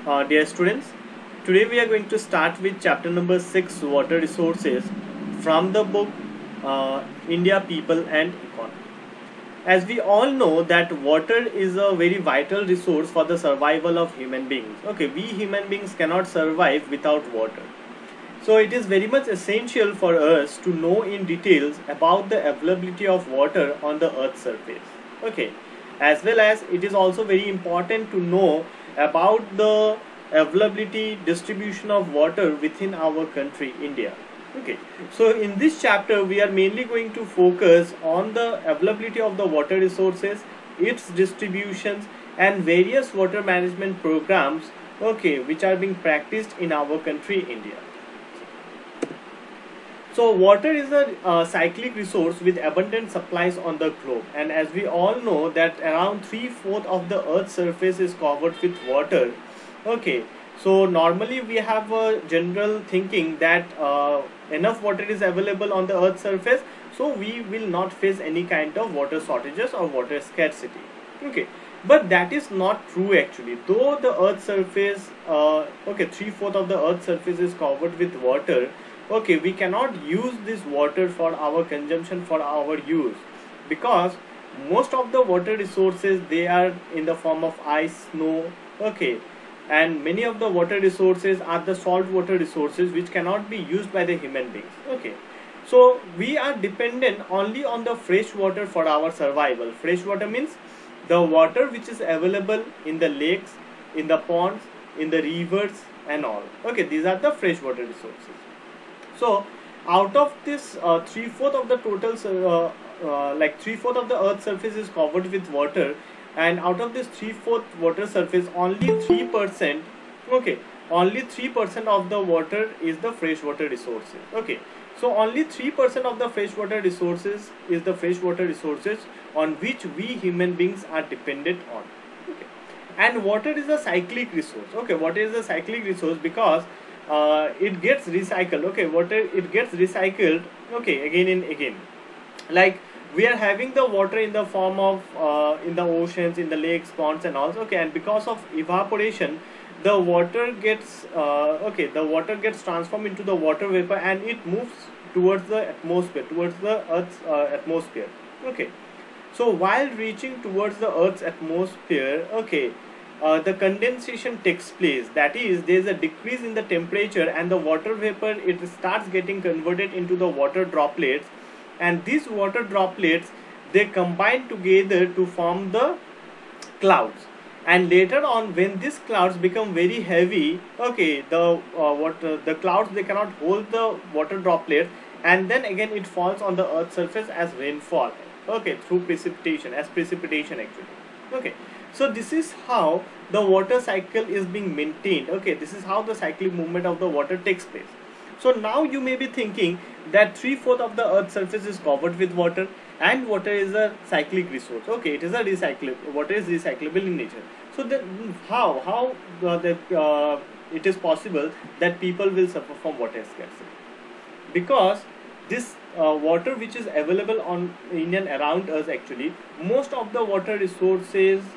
Dear students, today we are going to start with chapter number 6, Water Resources, from the book India, People and Economy. As we all know that water is a very vital resource for the survival of human beings. Okay, we human beings cannot survive without water. So it is very much essential for us to know in details about the availability of water on the earth's surface. Okay, as well as it is also very important to know about the availability distribution of water within our country India. Okay, so in this chapter we are mainly going to focus on the availability of the water resources, its distributions and various water management programs, okay, which are being practiced in our country India. So water is a cyclic resource with abundant supplies on the globe, and as we all know that around 3/4 of the earth's surface is covered with water. Okay, so normally we have a general thinking that enough water is available on the earth's surface, so we will not face any kind of water shortages or water scarcity. Okay, but that is not true actually. Though the earth's surface, okay, 3/4 of the earth's surface is covered with water, okay, we cannot use this water for our consumption, for our use, because most of the water resources, they are in the form of ice, snow, okay, and many of the water resources are the salt water resources which cannot be used by the human beings. Okay, so we are dependent only on the fresh water for our survival. Fresh water means the water which is available in the lakes, in the ponds, in the rivers and all. Okay, these are the fresh water resources. So out of this 3/4 of the total like 3/4 of the earth's surface is covered with water, and out of this 3/4 water surface, only 3%, okay, only 3% of the water is the freshwater resources. Okay, so only 3% of the freshwater resources is the freshwater resources on which we human beings are dependent on. Okay, and water is a cyclic resource. Okay, water is a cyclic resource because it gets recycled. Okay, water, it gets recycled, okay, again and again. Like we are having the water in the form of in the oceans, in the lakes, ponds and all. Okay, and because of evaporation, the water gets okay, the water gets transformed into the water vapor and it moves towards the atmosphere, towards the earth's atmosphere. Okay, so while reaching towards the earth's atmosphere, okay, the condensation takes place. That is, there is a decrease in the temperature and the water vapor, it starts getting converted into the water droplets, and these water droplets, they combine together to form the clouds. And later on, when these clouds become very heavy, okay, the clouds, they cannot hold the water droplets, and then again it falls on the earth's surface as rainfall. Okay, through precipitation, as precipitation actually. Okay, so this is how the water cycle is being maintained. Okay, this is how the cyclic movement of the water takes place. So now you may be thinking that 3/4 of the earth's surface is covered with water, and water is a cyclic resource. Okay, it is a recyclable, water is recyclable in nature. So then how it is possible that people will suffer from water scarcity? Because this water which is available on in and around us, actually most of the water resources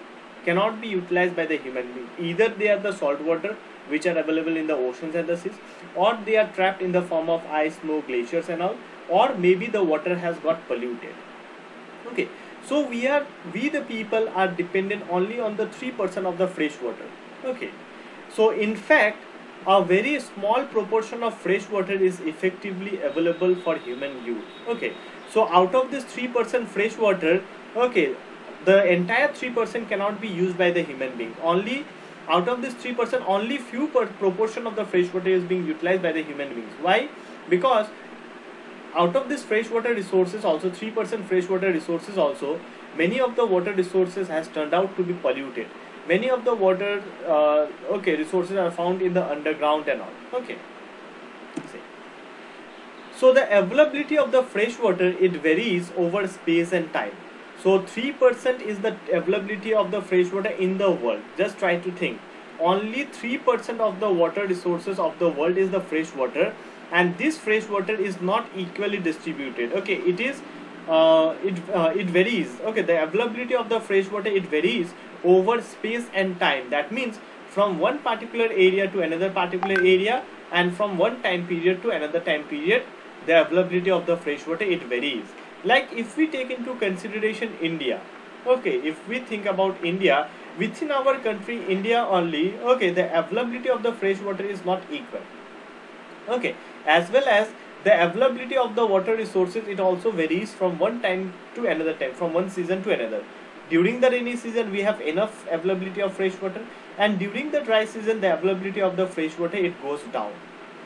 cannot be utilized by the human being. Either they are the salt water which are available in the oceans and the seas, or they are trapped in the form of ice, snow, glaciers and all, or maybe the water has got polluted. Okay, so we the people are dependent only on the 3% of the fresh water. Okay, so in fact a very small proportion of fresh water is effectively available for human use. Okay, so out of this 3% fresh water, okay, the entire 3% cannot be used by the human being. Only out of this 3%, only few proportion of the fresh water is being utilized by the human beings. Why? Because out of this freshwater resources also, 3% freshwater resources also, many of the water resources has turned out to be polluted. Many of the water okay, resources are found in the underground and all. Okay, so the availability of the fresh water, it varies over space and time. So 3% is the availability of the fresh water in the world. Just try to think, only 3% of the water resources of the world is the fresh water, and this fresh water is not equally distributed. Okay, it is it varies. Okay, the availability of the fresh water, it varies over space and time. That means from one particular area to another particular area, and from one time period to another time period, the availability of the fresh water, it varies. Like if we take into consideration India, okay, if we think about India, within our country India only, okay, the availability of the fresh water is not equal, okay, as well as the availability of the water resources, it also varies from one time to another time, from one season to another. During the rainy season we have enough availability of fresh water, and during the dry season the availability of the fresh water, it goes down,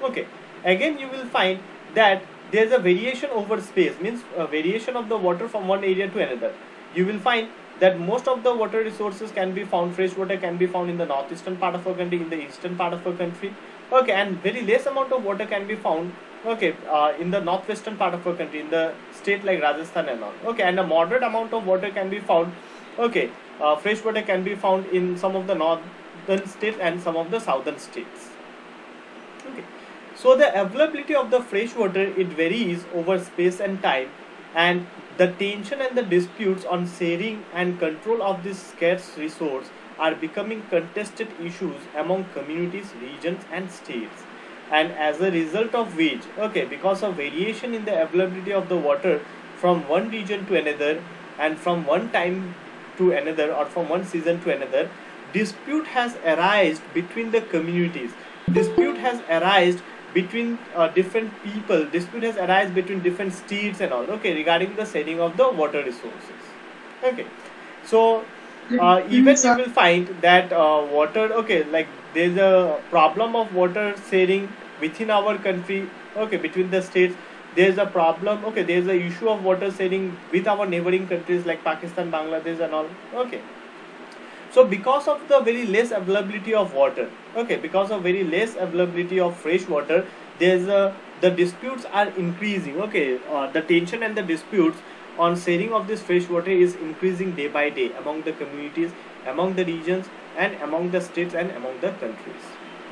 okay. Again you will find that there is a variation over space, means a variation of the water from one area to another. You will find that most of the water resources can be found, fresh water can be found in the northeastern part of our country, in the eastern part of our country, okay, and very less amount of water can be found, okay, in the northwestern part of our country, in the state like Rajasthan and all, okay, and a moderate amount of water can be found, okay, fresh water can be found in some of the northern states and some of the southern states, okay. So the availability of the fresh water, it varies over space and time, and the tension and the disputes on sharing and control of this scarce resource are becoming contested issues among communities, regions and states. And as a result of which, okay, because of variation in the availability of the water from one region to another, and from one time to another, or from one season to another, dispute has arisen between the communities, dispute has arisen between different people, dispute has arisen between different states and all, okay, regarding the sharing of the water resources, okay. So even you will find that water, okay, like there's a problem of water sharing within our country, okay, between the states. There's a problem, okay, there's a issue of water sharing with our neighboring countries like Pakistan, Bangladesh and all, okay. So because of the very less availability of water, okay, because of very less availability of fresh water, there's a the disputes are increasing, okay, the tension and the disputes on sharing of this fresh water is increasing day by day among the communities, among the regions and among the states and among the countries,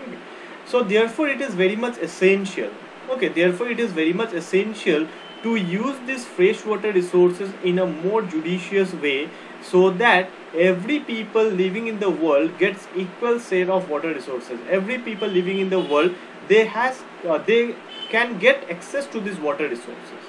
okay. So therefore it is very much essential, okay, therefore it is very much essential to use these fresh water resources in a more judicious way, so that every people living in the world gets equal share of water resources. Every people living in the world, they can get access to these water resources,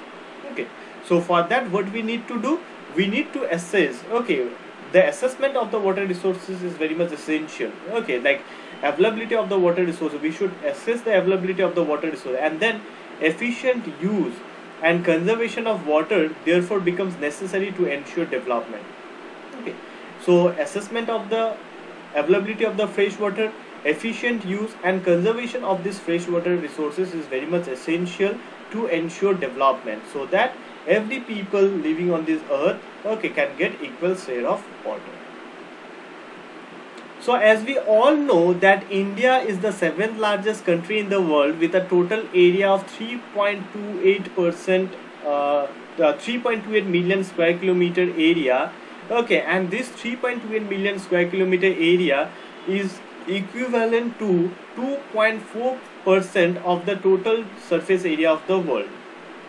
okay. So for that, what we need to do, we need to assess, okay, the assessment of the water resources is very much essential, okay, like availability of the water resources, we should assess the availability of the water resource, and then efficient use and conservation of water therefore becomes necessary to ensure development, okay. So assessment of the availability of the fresh water, efficient use and conservation of these fresh water resources is very much essential to ensure development, so that every people living on this earth, okay, can get equal share of water. So as we all know that India is the 7th largest country in the world with a total area of 3.28%, 3.28 million square kilometer area, okay, and this 3.28 million square kilometer area is equivalent to 2.4% of the total surface area of the world,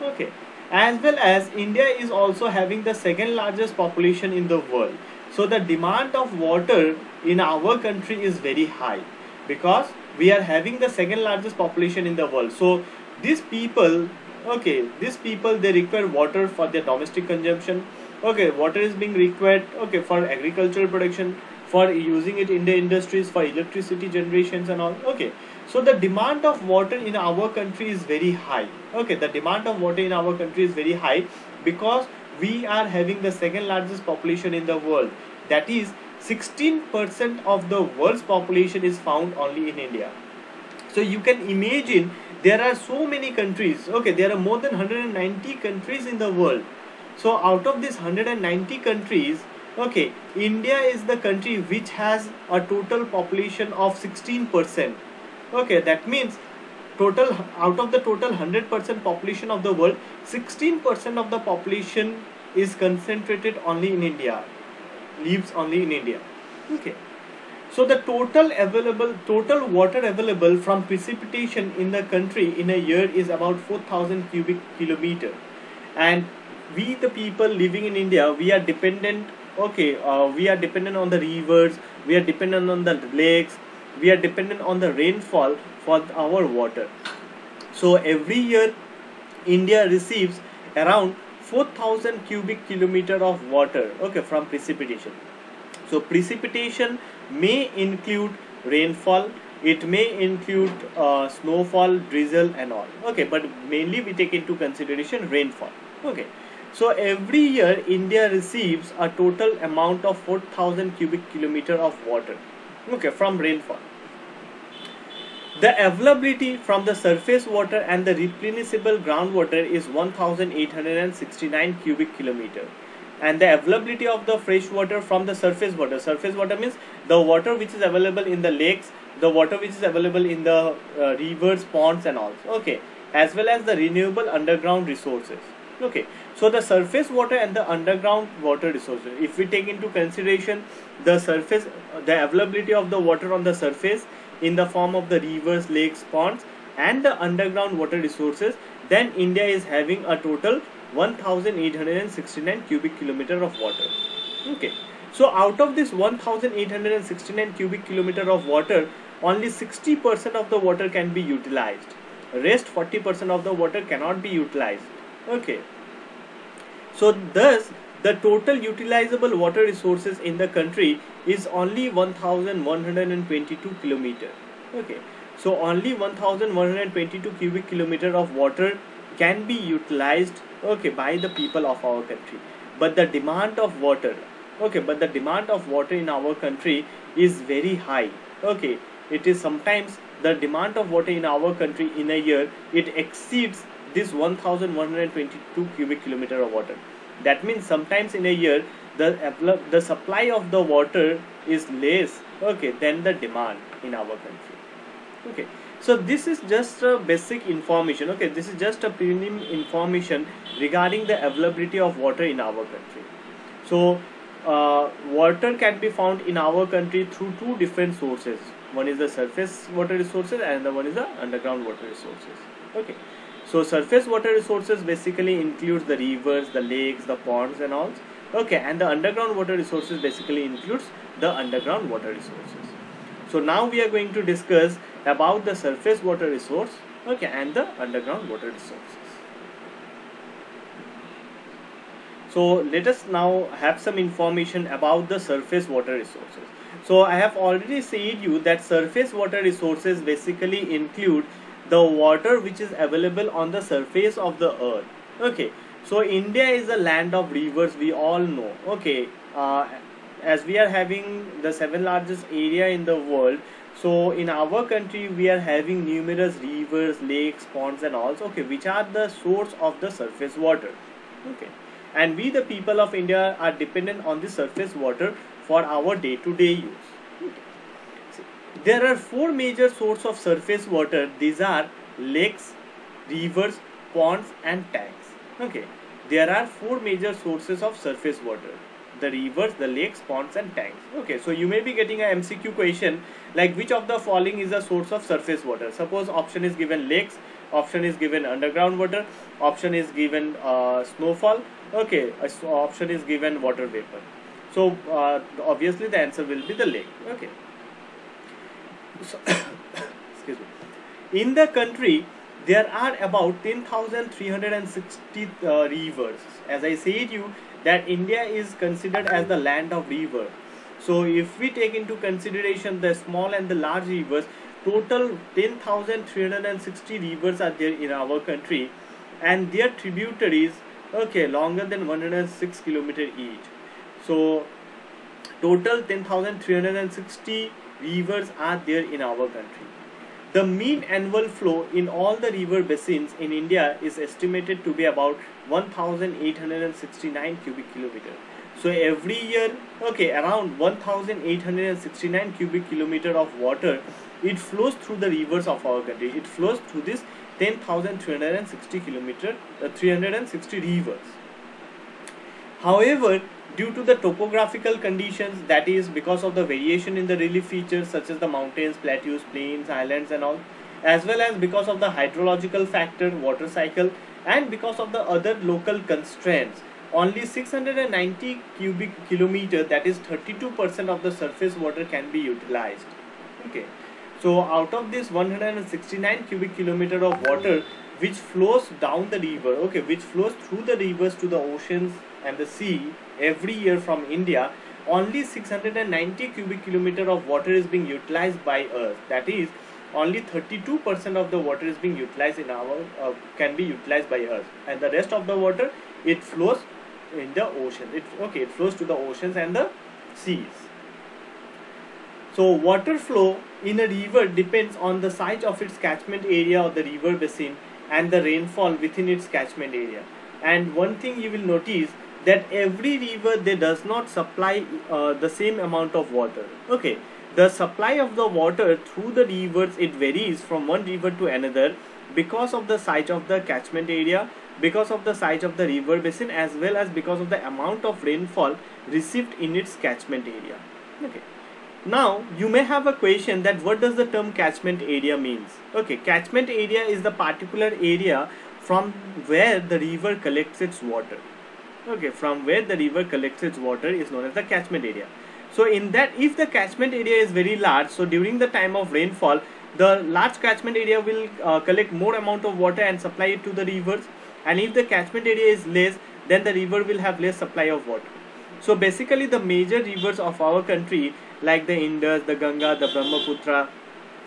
okay. As well as India is also having the second largest population in the world, so the demand of water in our country is very high, because we are having the second largest population in the world. So these people, okay, these people, they require water for their domestic consumption, okay, water is being required, okay, for agricultural production, for using it in the industries, for electricity generations and all, okay. So the demand of water in our country is very high, okay, the demand of water in our country is very high, because we are having the second largest population in the world, that is 16% of the world's population is found only in India. So you can imagine there are so many countries, okay, there are more than 190 countries in the world. So out of these 190 countries, okay, India is the country which has a total population of 16%, okay, that means total, out of the total 100% population of the world, 16% of the population is concentrated only in India, lives only in India, okay. So the total water available from precipitation in the country in a year is about 4,000 cubic kilometer, and we the people living in India, we are dependent, okay, we are dependent on the rivers, we are dependent on the lakes, we are dependent on the rainfall for our water. So every year India receives around 4,000 cubic kilometer of water, okay, from precipitation. So precipitation may include rainfall, it may include snowfall, drizzle and all, okay, but mainly we take into consideration rainfall, okay. So every year India receives a total amount of 4,000 cubic kilometer of water, okay, from rainfall. The availability from the surface water and the replenishable groundwater is 1869 cubic kilometer, and the availability of the fresh water from the surface water means the water which is available in the lakes, the water which is available in the rivers, ponds and all, okay, as well as the renewable underground resources, okay. So the surface water and the underground water resources, if we take into consideration the surface, the availability of the water on the surface in the form of the rivers, lakes, ponds and the underground water resources, then India is having a total 1869 cubic kilometer of water, okay. So out of this 1869 cubic kilometer of water, only 60% of the water can be utilized, rest 40% of the water cannot be utilized, okay. So thus the total utilizable water resources in the country is only 1122 kilometer, okay. So only 1122 cubic kilometer of water can be utilized, okay, by the people of our country. But the demand of water, okay, but the demand of water in our country is very high, okay. It is sometimes the demand of water in our country in a year, it exceeds this 1122 cubic kilometer of water. That means sometimes in a year the supply of the water is less, okay, than the demand in our country, okay. So this is just a basic information, okay, this is just a prelim information regarding the availability of water in our country. So water can be found in our country through two different sources. One is the surface water resources and the one is the underground water resources, okay. So surface water resources basically includes the rivers, the lakes, the ponds and all, okay, and the underground water resources basically includes the underground water resources. So now we are going to discuss about the surface water resource, okay, and the underground water resources. So let us now have some information about the surface water resources. So I have already said you that surface water resources basically include the water which is available on the surface of the earth, okay. So India is a land of rivers, we all know, okay. As we are having the 7th largest area in the world, so in our country we are having numerous rivers, lakes, ponds and all, okay, which are the source of the surface water, okay. And we the people of India are dependent on the surface water for our day-to-day use, okay. There are four major sources of surface water. These are lakes, rivers, ponds and tanks, okay. There are four major sources of surface water: the rivers, the lakes, ponds and tanks, okay. So you may be getting a MCQ question like which of the following is a source of surface water. Suppose option is given lakes, option is given underground water, option is given snowfall, okay, option is given water vapor. So obviously the answer will be the lake, okay. So excuse me. In the country there are about 10,360 rivers. As I said you that India is considered as the land of river. So if we take into consideration the small and the large rivers, total 10,360 rivers are there in our country, and their tributaries, okay, longer than 106 kilometer each. So total 10,360 rivers are there in our country. The mean annual flow in all the river basins in India is estimated to be about 1869 cubic kilometer. So every year, okay, around 1869 cubic kilometer of water, it flows through the rivers of our country. It flows through this 10,360 kilometer, 360 rivers. However, due to the topographical conditions, that is because of the variation in the relief features such as the mountains, plateaus, plains, islands and all, as well as because of the hydrological factor, water cycle, and because of the other local constraints, only 690 cubic kilometer, that is 32% of the surface water can be utilized, okay. So out of this 169 cubic kilometer of water which flows down the river, okay, which flows through the rivers to the oceans and the sea every year from India, only 690 cubic kilometer of water is being utilized by us. That is, only 32% of the water is being utilized in our can be utilized by us, and the rest of the water, it flows in the ocean. It flows to the oceans and the seas. So water flow in a river depends on the size of its catchment area of the river basin and the rainfall within its catchment area. And one thing you will notice, that every river, they does not supply the same amount of water. Okay, the supply of the water through the rivers, it varies from one river to another because of the size of the catchment area, because of the size of the river basin, as well as because of the amount of rainfall received in its catchment area. Okay. Now you may have a question that what does the term catchment area means? Okay, catchment area is the particular area from where the river collects its water. Okay, from where the river collects its water is known as the catchment area. So in that, if the catchment area is very large, so during the time of rainfall, the large catchment area will collect more amount of water and supply it to the rivers. And if the catchment area is less, then the river will have less supply of water. So basically the major rivers of our country, like the Indus, the Ganga, the Brahmaputra,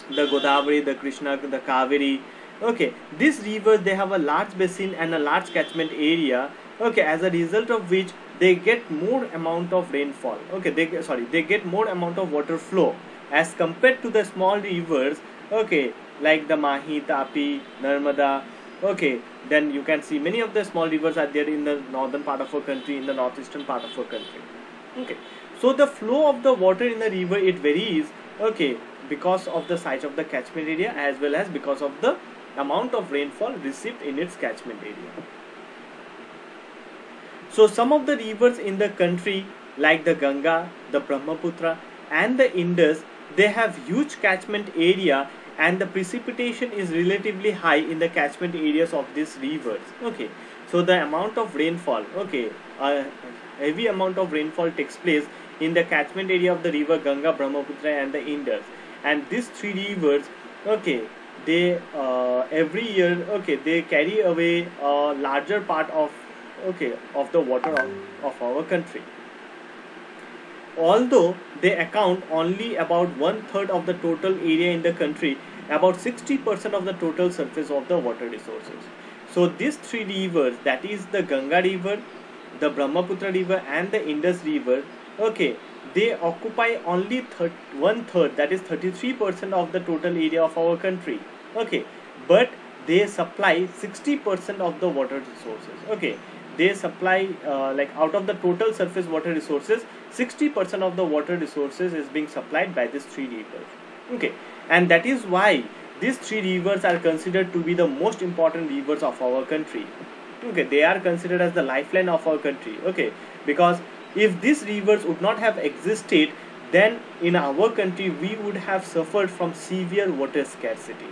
the Godavari, the Krishna, the Kaveri, okay, these rivers, they have a large basin and a large catchment area, okay, as a result of which they get more amount of rainfall, okay, they get more amount of water flow as compared to the small rivers, okay, like the Mahi, Tapi, Narmada. Okay, then you can see many of the small rivers are there in the northern part of our country, in the northeastern part of our country. Okay, so the flow of the water in the river, it varies, okay, because of the size of the catchment area as well as because of the amount of rainfall received in its catchment area. So some of the rivers in the country, like the Ganga, the Brahmaputra and the Indus, they have huge catchment area, and the precipitation is relatively high in the catchment areas of these rivers. Okay, so the amount of rainfall, okay, heavy amount of rainfall takes place in the catchment area of the river Ganga, Brahmaputra and the Indus. And these three rivers, okay, they every year, okay, they carry away a larger part of, okay, of the water of our country. Although they account only about 1/3 of the total area in the country, about 60% of the total surface of the water resources. So these three rivers, that is the Ganga river, the Brahmaputra river and the Indus river, okay, they occupy only 1/3, that is 33% of the total area of our country. Okay, but they supply 60% of the water resources. Okay, they supply like out of the total surface water resources, 60% of the water resources is being supplied by these three rivers. Okay, and that is why these three rivers are considered to be the most important rivers of our country. Okay, they are considered as the lifeline of our country. Okay, because if these rivers would not have existed, then in our country we would have suffered from severe water scarcity.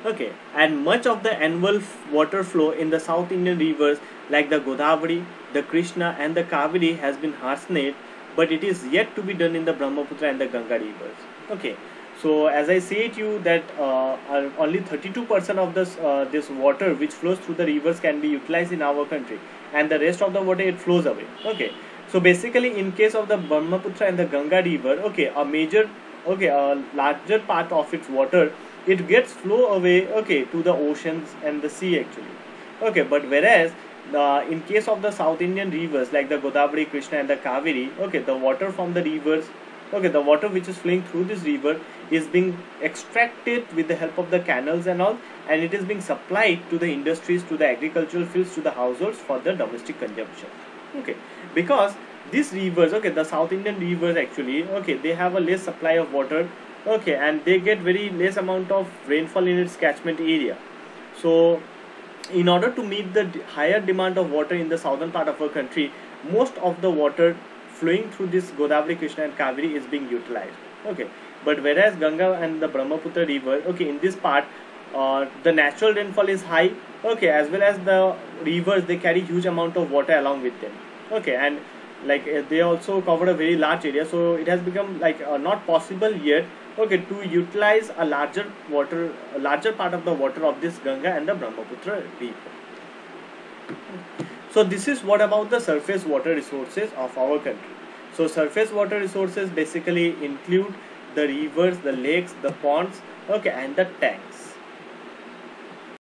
Okay, and much of the annual water flow in the South Indian rivers like the Godavari, the Krishna and the Kaveri has been hastened, but it is yet to be done in the Brahmaputra and the Ganga rivers. Okay, so as I say to you that only 32% of this water which flows through the rivers can be utilized in our country, and the rest of the water, it flows away. Okay, so basically in case of the Brahmaputra and the Ganga river, okay, a larger part of its water, it gets flow away, okay, to the oceans and the sea actually. Okay, but whereas in case of the South Indian rivers like the Godavari, Krishna and the Kaveri, okay, the water from the rivers, okay, the water which is flowing through this river is being extracted with the help of the canals and all, and it is being supplied to the industries, to the agricultural fields, to the households for the domestic consumption. Okay, because these rivers, okay, the South Indian rivers actually, okay, they have a less supply of water, okay, and they get very less amount of rainfall in its catchment area. So in order to meet the higher demand of water in the southern part of our country, most of the water flowing through this Godavari, Krishna and Kaveri is being utilized. Okay, but whereas Ganga and the Brahmaputra river, okay, in this part the natural rainfall is high, okay, as well as the rivers, they carry huge amount of water along with them. Okay, and like they also cover a very large area, so it has become like not possible yet okay, to utilize a larger part of the water of this Ganga and the Brahmaputra deep. So this is what about the surface water resources of our country. So surface water resources basically include the rivers, the lakes, the ponds, okay, and the tanks.